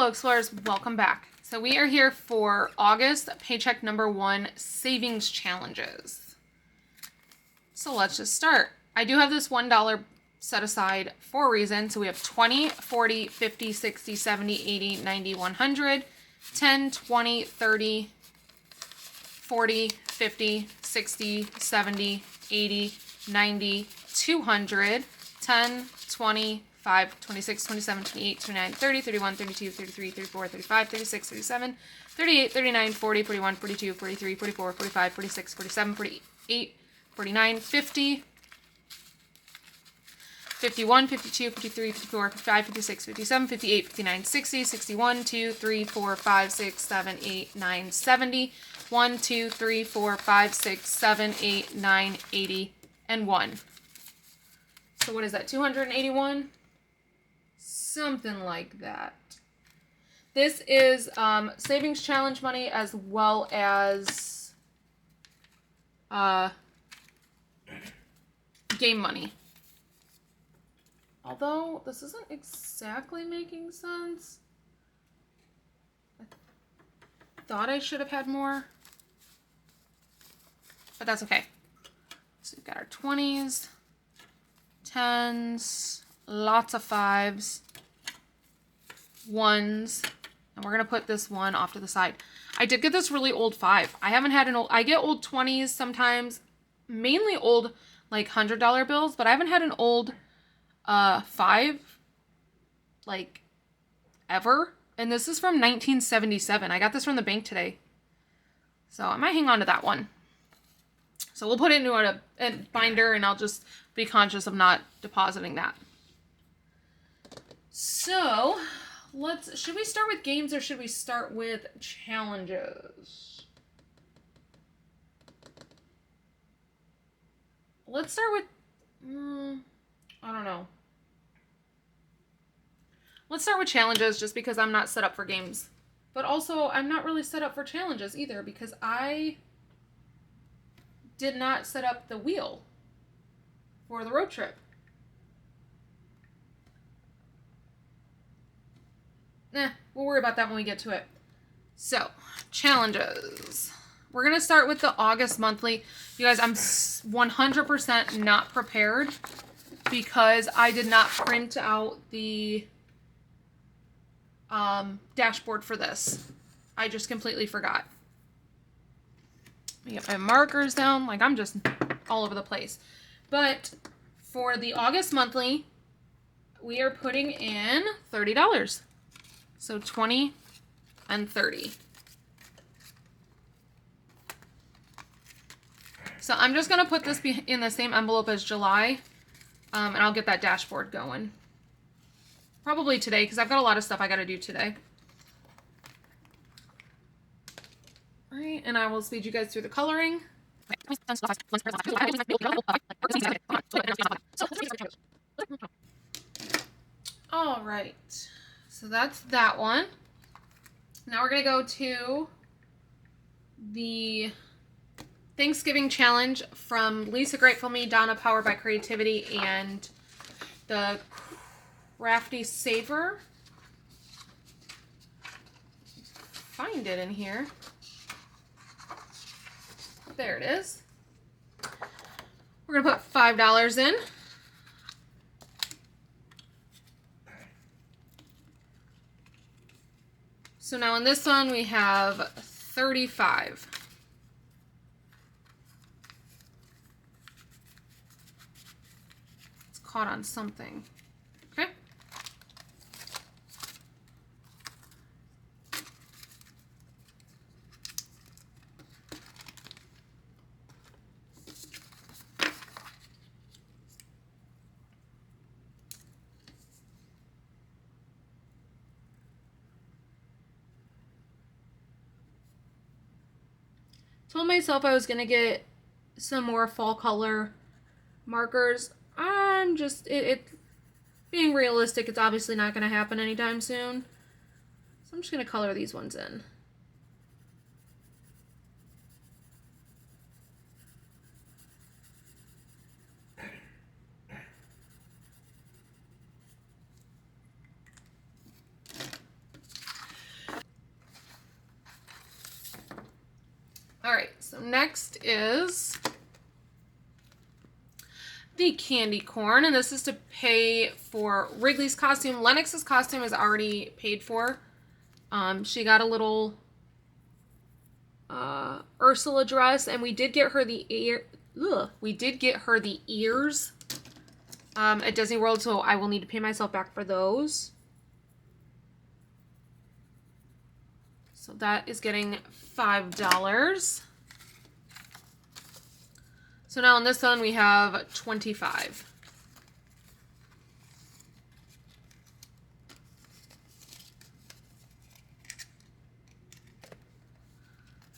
Hello Explorers, welcome back. So we are here for August Paycheck number 1 savings challenges. So let's just start. I do have this $1 set aside for a reason. So we have 20, 40, 50, 60, 70, 80, 90, 100, 10, 20, 30, 40, 50, 60, 70, 80, 90, 200, 10, 20, 5, 26, 27, 28, 29, 30, 31, 32, 33, 34, 35, 36, 37, 38, 39, 40, 41, 42, 43, 44, 45, 46, 47, 48, 49, 50, 51, 52, 53, 54, 55, 56, 57, 58, 59, 60, 61, 2, 3, 4, 5, 6, 7, 8, 9, 70, 1, 2, 3, 4, 5, 6, 7, 8, 9, 80, and 1. So what is that, 281? Something like that. This is savings challenge money as well as game money. Although this isn't exactly making sense. I thought I should have had more, but that's okay. So we've got our 20s, 10s, lots of 5s, 1s, and we're gonna put this one off to the side. I did get this really old 5. I haven't had an old, I get old 20s sometimes, mainly old like $100 bills, but I haven't had an old 5 like ever. And this is from 1977. I got this from the bank today, so I might hang on to that one. So we'll put it into a binder, and I'll just be conscious of not depositing that. So should we start with games or should we start with challenges? Let's start with, I don't know. Let's start with challenges just because I'm not set up for games. But also, I'm not really set up for challenges either because I did not set up the wheel for the road trip. We'll worry about that when we get to it. So, challenges. We're going to start with the August monthly. You guys, I'm 100% not prepared because I did not print out the dashboard for this. I just completely forgot. Let me get my markers down. Like, I'm just all over the place. But for the August monthly, we are putting in $30. So 20 and 30. So I'm just going to put this in the same envelope as July, and I'll get that dashboard going. Probably today, because I've got a lot of stuff I got to do today. All right, and I will speed you guys through the coloring. All right, so that's that one. Now we're going to go to the Thanksgiving challenge from Lisa Grateful Me, Donna Powered by Creativity, and the Crafty Saver. Find it in here. There it is. We're going to put $5 in. So now in this one we have 35. It's caught on something. Okay. Told myself I was going to get some more fall color markers. I'm just, being realistic, it's obviously not going to happen anytime soon. So I'm just going to color these ones in. All right, so next is the candy corn, and this is to pay for Wrigley's costume. Lennox's costume is already paid for. She got a little Ursula dress, and we did get her the ears at Disney World, so I will need to pay myself back for those. So that is getting $5. So now on this one we have 25.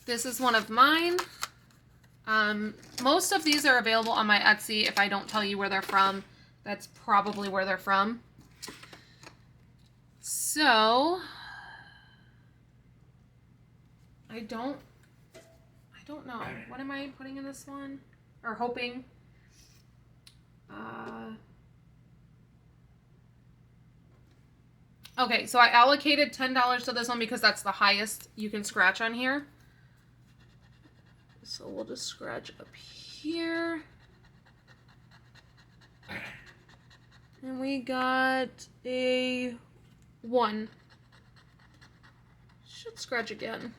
This is one of mine. Most of these are available on my Etsy. If I don't tell you where they're from, that's probably where they're from. So I don't know. What am I putting in this one? Or hoping? Okay, so I allocated $10 to this one because that's the highest you can scratch on here. So we'll just scratch up here. And we got a 1. Should scratch again.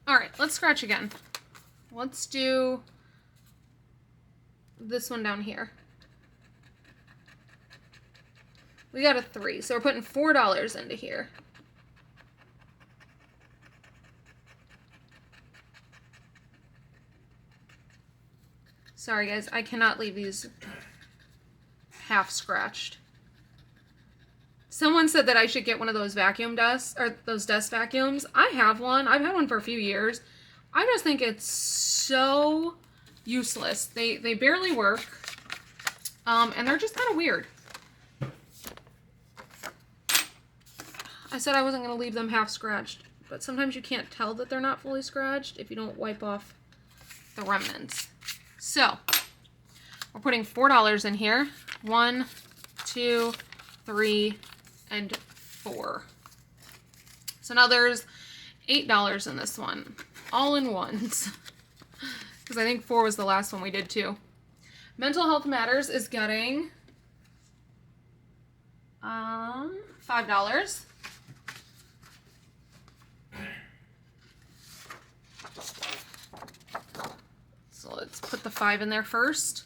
All right, let's scratch again. Let's do this one down here. We got a 3, so we're putting $4 into here. Sorry guys, I cannot leave these half scratched. Someone said that I should get one of those vacuum dusts, or those dust vacuums. I have one. I've had one for a few years. I just think it's so useless. They barely work. And they're just kind of weird. I said I wasn't going to leave them half scratched, but sometimes you can't tell that they're not fully scratched if you don't wipe off the remnants. So, we're putting $4 in here. 1, 2, 3, and 4. So now there's $8 in this one. All in ones. Because I think 4 was the last one we did too. Mental Health Matters is getting $5. So let's put the 5 in there first.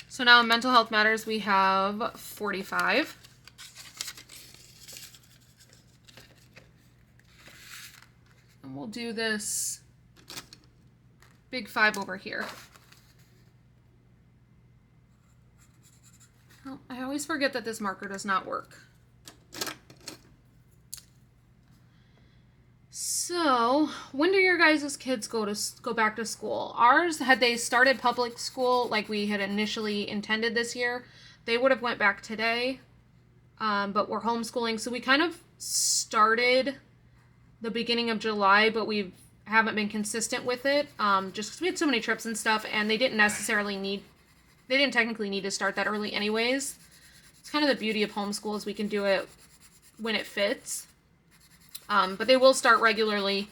So now in Mental Health Matters we have 45. And we'll do this big 5 over here. Oh, I always forget that this marker does not work. So, when do your guys' kids go back to school? Ours, had they started public school like we had initially intended this year, they would have went back today. But we're homeschooling, so we kind of started the beginning of July, but we haven't been consistent with it, just because we had so many trips and stuff, and they didn't technically need to start that early anyways. It's kind of the beauty of homeschool is we can do it when it fits. But they will start regularly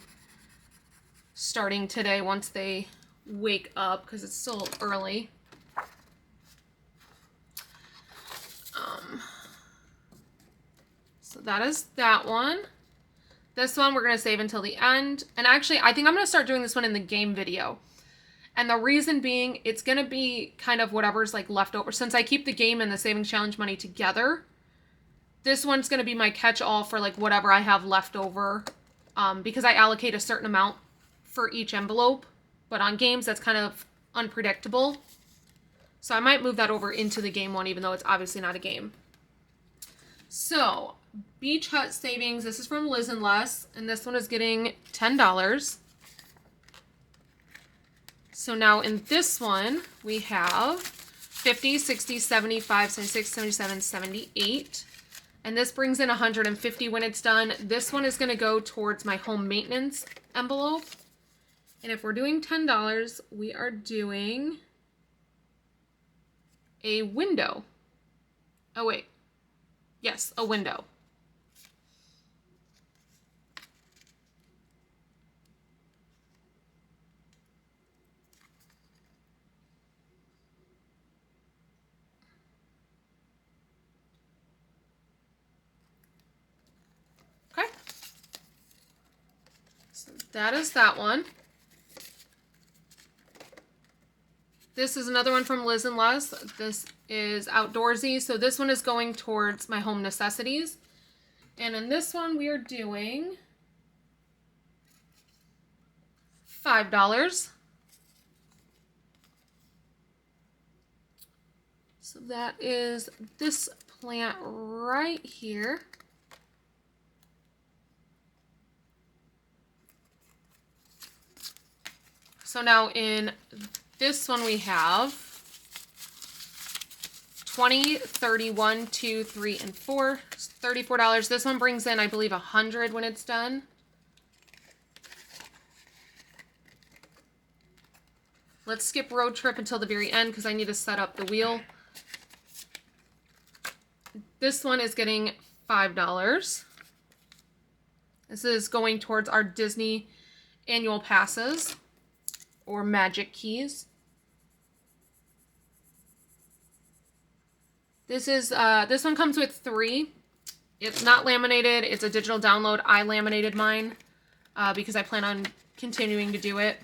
starting today once they wake up, because it's still early. So that is that one. This one we're going to save until the end. And actually, I think I'm going to start doing this one in the game video. And the reason being, it's going to be kind of whatever's like left over. Since I keep the game and the savings challenge money together, this one's going to be my catch-all for like whatever I have left over. Because I allocate a certain amount for each envelope. But on games, that's kind of unpredictable. So I might move that over into the game one, even though it's obviously not a game. So, Beach Hut Savings. This is from Liz and Les. And this one is getting $10. So now in this one, we have 50, 60, 75, 76, 77, 78. And this brings in 150 when it's done. This one is going to go towards my home maintenance envelope. And if we're doing $10, we are doing a window. Oh, wait. Yes, a window. Okay. So that is that one. This is another one from Liz and Les. This is outdoorsy. So this one is going towards my home necessities. And in this one, we are doing $5. So that is this plant right here. So now in this one we have 20, 31, 2, 3, and 4. $34. This one brings in, I believe, 100 when it's done. Let's skip road trip until the very end because I need to set up the wheel. This one is getting $5. This is going towards our Disney annual passes or magic keys. This one comes with 3. It's not laminated. It's a digital download. I laminated mine because I plan on continuing to do it.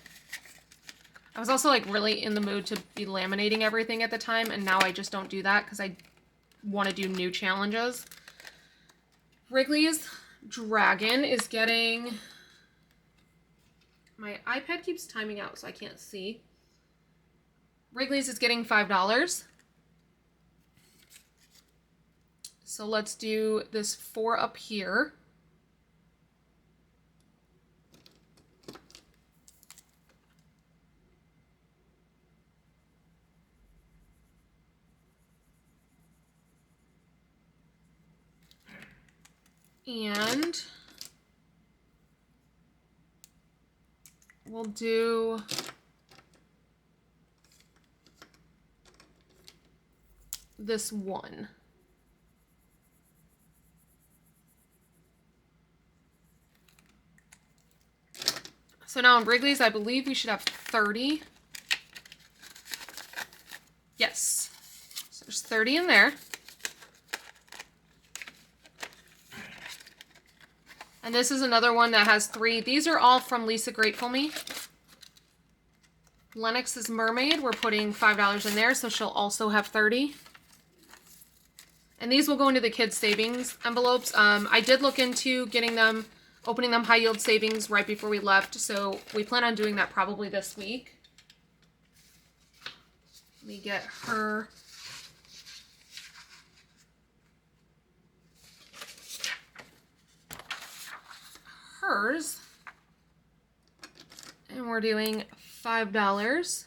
I was also like really in the mood to be laminating everything at the time, and now I just don't do that because I want to do new challenges. Wrigley's Dragon is getting... My iPad keeps timing out, so I can't see. Wrigley's is getting $5. So let's do this 4 up here. And we'll do this 1. So now in Wrigley's, I believe we should have 30. Yes. So there's 30 in there. And this is another one that has 3. These are all from Lisa Grateful Me. Lennox's Mermaid, we're putting $5 in there, so she'll also have 30. And these will go into the kids' savings envelopes. I did look into getting them, opening them high yield savings right before we left, so we plan on doing that probably this week. Let me get her. Hers. And we're doing $5.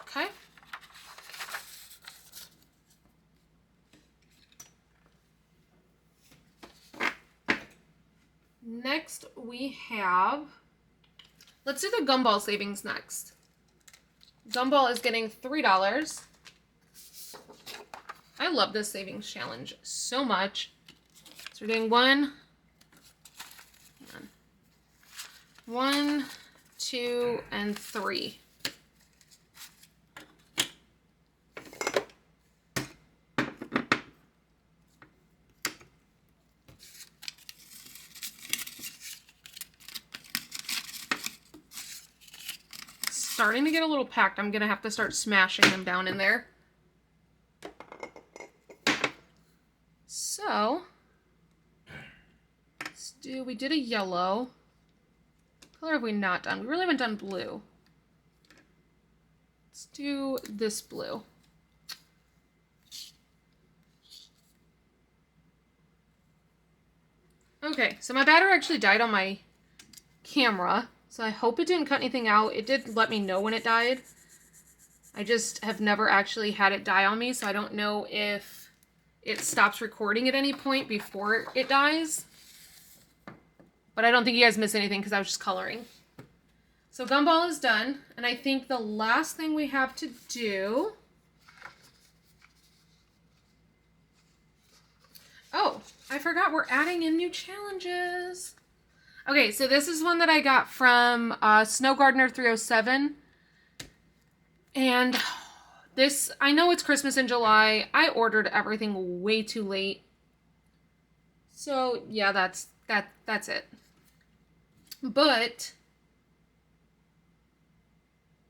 Okay. Next we have, let's do the gumball savings next. Gumball is getting $3. I love this savings challenge so much. So we're doing 1, 2, and 3. Starting to get a little packed. I'm gonna have to start smashing them down in there. So let's do, we did a yellow. What color have we not done? We really haven't done blue. Let's do this blue. Okay, so my battery actually died on my camera, so I hope it didn't cut anything out. It did let me know when it died. I just have never actually had it die on me, so I don't know if it stops recording at any point before it dies. But I don't think you guys missed anything because I was just coloring. So gumball is done, and I think the last thing we have to do... Oh, I forgot we're adding in new challenges. Okay, so this is one that I got from Snow Gardener 307. And this, I know it's Christmas in July. I ordered everything way too late. So yeah, that's it. But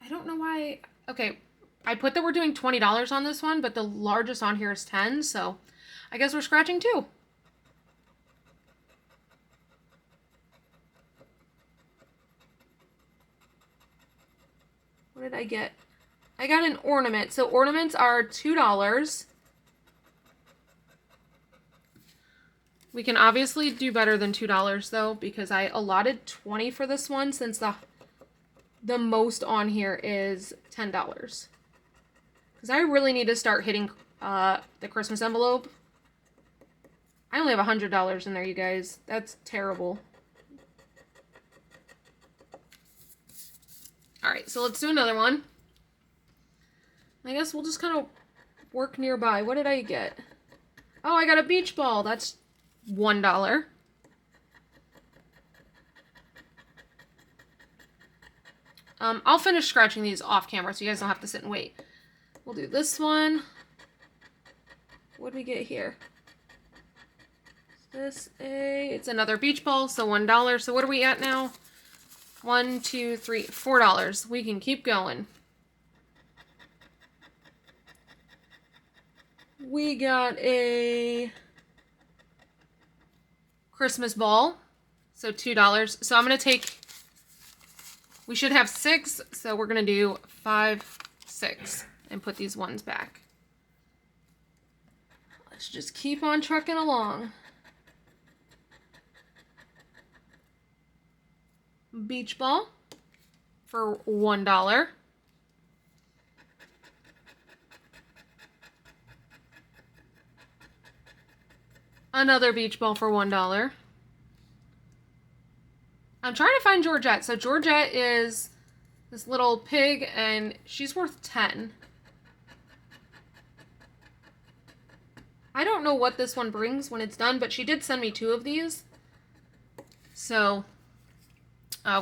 I don't know why. Okay, I put that we're doing $20 on this one, but the largest on here is 10, so I guess we're scratching too. What did I get? I got an ornament. So ornaments are $2. We can obviously do better than $2 though, because I allotted 20 for this one since the most on here is $10. Because I really need to start hitting the Christmas envelope. I only have $100 in there, you guys. That's terrible. Alright, so let's do another one. I guess we'll just kind of work nearby. What did I get? Oh, I got a beach ball. That's $1. I'll finish scratching these off camera so you guys don't have to sit and wait. We'll do this one. What do we get here? Is this it's another beach ball, so $1. So what are we at now? 1, 2, 3, $4. We can keep going. We got a Christmas ball, so $2. So I'm going to take, we should have 6, so we're going to do 5, 6, and put these ones back. Let's just keep on trucking along. Beach ball for $1. Another beach ball for $1. I'm trying to find Georgette. So Georgette is this little pig, and she's worth 10. I don't know what this one brings when it's done, but she did send me 2 of these. So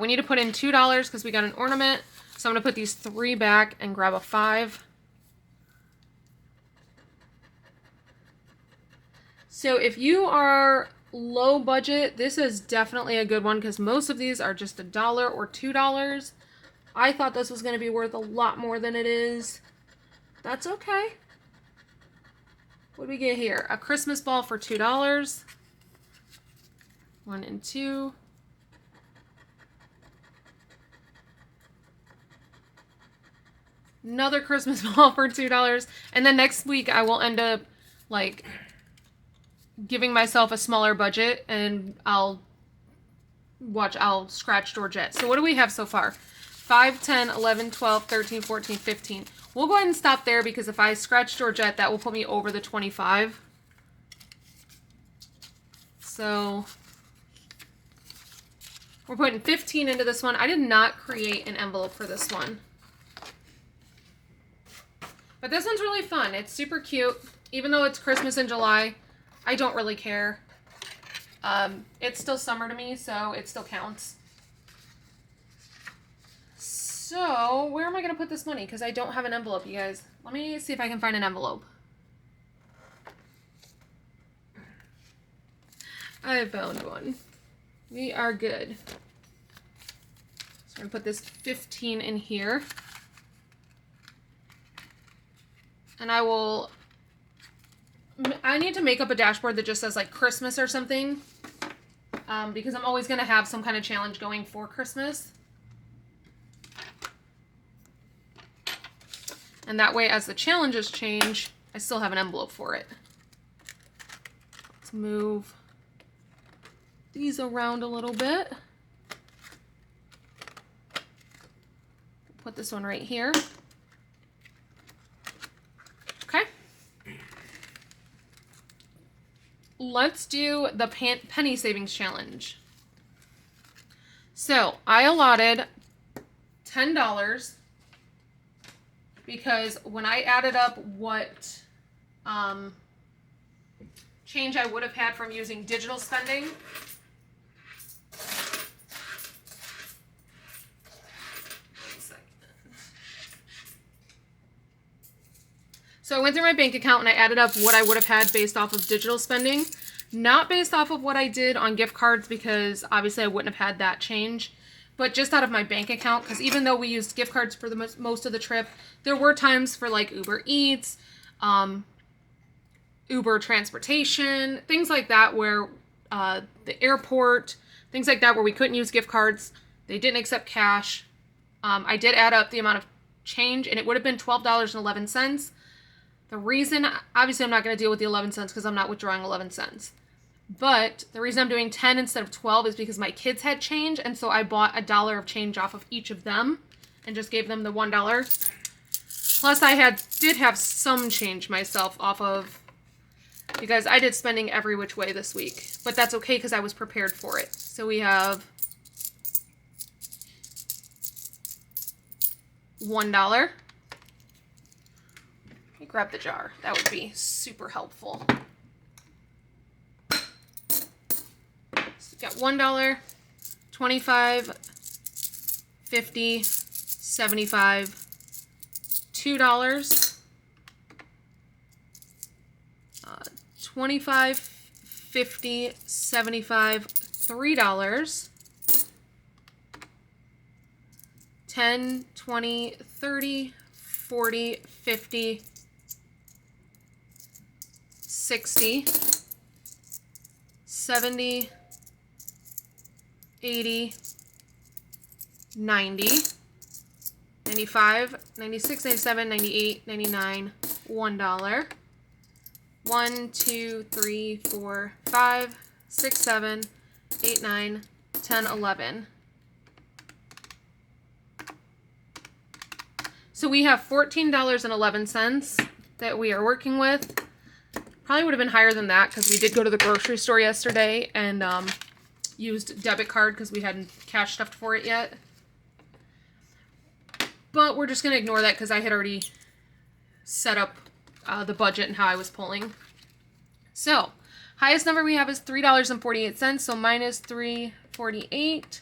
we need to put in $2 because we got an ornament. So I'm going to put these 3 back and grab a 5. So if you are low budget, this is definitely a good one because most of these are just $1 or $2. I thought this was going to be worth a lot more than it is. That's okay. What do we get here? A Christmas ball for $2. 1 and 2. Another Christmas ball for $2. And then next week I will end up like giving myself a smaller budget and I'll scratch Georgette. So what do we have so far? 5, 10, 11, 12, 13, 14, 15. We'll go ahead and stop there because if I scratch Georgette, that will put me over the 25. So we're putting 15 into this one. I did not create an envelope for this one. But this one's really fun. It's super cute. Even though it's Christmas in July, I don't really care. It's still summer to me, so it still counts. So, where am I going to put this money? Because I don't have an envelope, you guys. Let me see if I can find an envelope. I found one. We are good. So I'm going to put this 15 in here. And I need to make up a dashboard that just says like Christmas or something. Because I'm always going to have some kind of challenge going for Christmas. And that way, as the challenges change, I still have an envelope for it. Let's move these around a little bit. Put this one right here. Okay. Let's do the penny savings challenge. So I allotted $10 because when I added up what change I would have had from using digital spending, so I went through my bank account and I added up what I would have had based off of digital spending, not based off of what I did on gift cards, because obviously I wouldn't have had that change, but just out of my bank account, because even though we used gift cards for the most of the trip, there were times for like Uber Eats, Uber transportation, things like that, where the airport, things like that, where we couldn't use gift cards. They didn't accept cash. I did add up the amount of change, and it would have been $12.11. The reason, obviously I'm not going to deal with the 11 cents because I'm not withdrawing 11 cents. But the reason I'm doing 10 instead of 12 is because my kids had change, and so I bought $1 of change off of each of them and just gave them the $1. Plus I did have some change myself off of, because I did spending every which way this week. But that's okay because I was prepared for it. So we have $1. Let me grab the jar. That would be super helpful. So we've got $1, 25, 50, 75, $2, 25, 50, 75, $3, 10, 20, 30, 40, 50, 60, 70, 80, 90, 95, 96, 97, 98, 99, $1. 1, 2, 3, 4, 5, 6, 7, 8, 9, 10, 11. So we have $14.11 that we are working with. Probably would have been higher than that because we did go to the grocery store yesterday and used debit card because we hadn't cash stuffed for it yet. But we're just going to ignore that because I had already set up the budget and how I was pulling. So, highest number we have is $3.48, so minus $3.48.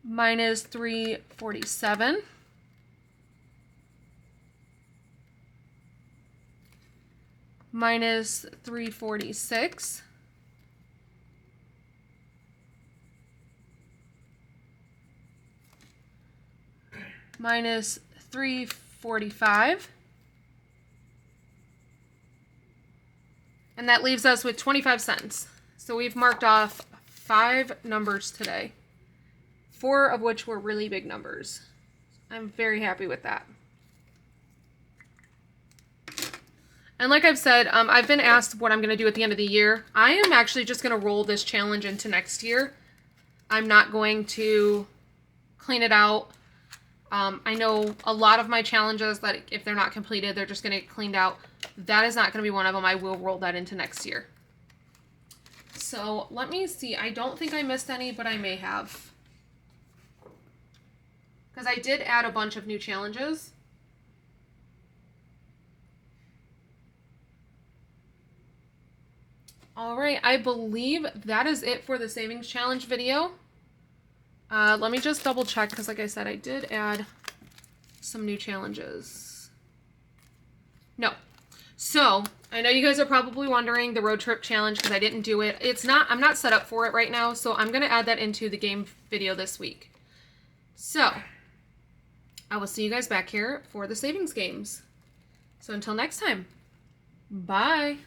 Minus $3.47. Minus $3.46. Minus $3.45. And that leaves us with 25 cents. So we've marked off 5 numbers today, 4 of which were really big numbers. I'm very happy with that. And like I've said, I've been asked what I'm going to do at the end of the year. I am actually just going to roll this challenge into next year. I'm not going to clean it out. I know a lot of my challenges that if they're not completed, they're just going to get cleaned out. That is not going to be one of them. I will roll that into next year. So let me see. I don't think I missed any, but I may have. Because I did add a bunch of new challenges. All right, I believe that is it for the savings challenge video. Let me just double check because like I said, I did add some new challenges. No. So, I know you guys are probably wondering the road trip challenge because I didn't do it. I'm not set up for it right now, so I'm going to add that into the game video this week. So, I will see you guys back here for the savings games. So until next time, bye.